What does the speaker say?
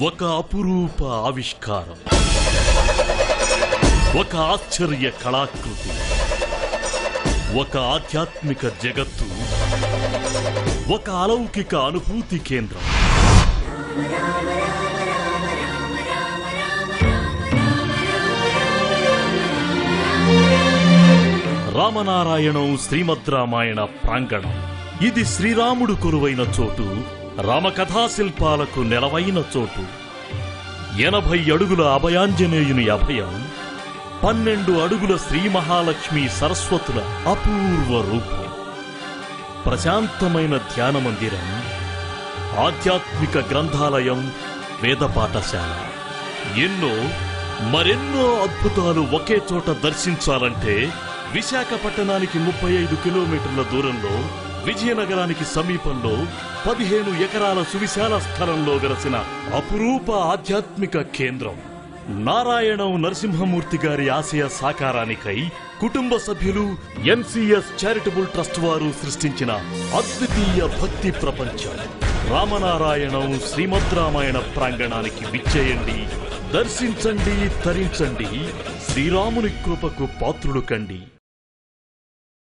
ఒక అపురూప ఆవిష్కారం, ఒక ఆశ్చర్య కళాకృతి, ఒక ఆధ్యాత్మిక జగత్తు, ఒక అలౌకిక అనుభూతి కేంద్రం. రామనారాయణం శ్రీమద్ రామాయణ ప్రాంగణం. ఇది శ్రీరాముడు కొలువైన చోటు, రామకథాశిల్పాలకు నెలవైన చోటు. 80 అడుగుల అభయాంజనేయుని అభయం, 12 అడుగుల శ్రీ మహాలక్ష్మి సరస్వతుల అపూర్వ రూపం, ప్రశాంతమైన ధ్యాన మందిరం, ఆధ్యాత్మిక గ్రంథాలయం, వేద పాఠశాల. మరెన్నో అద్భుతాలు ఒకే చోట దర్శించాలంటే విశాఖపట్టణానికి 35 కిలోమీటర్ల దూరంలో, విజయనగరానికి సమీపంలో 15 ఎకరాల సువిశాల స్థలంలో వెలసిన అపురూప ఆధ్యాత్మిక కేంద్రం. నారాయణం నరసింహమూర్తి గారి ఆశయ సాకారానికై కుటుంబ సభ్యులు ఎన్సిఎస్ చారిటబుల్ ట్రస్ట్ వారు సృష్టించిన అద్వితీయ భక్తి ప్రపంచం. రామనారాయణం శ్రీమద్ రామాయణ ప్రాంగణానికి విచ్చేయండి, దర్శించండి, తరించండి, శ్రీరాముని కృపకు పాత్రులు కండి.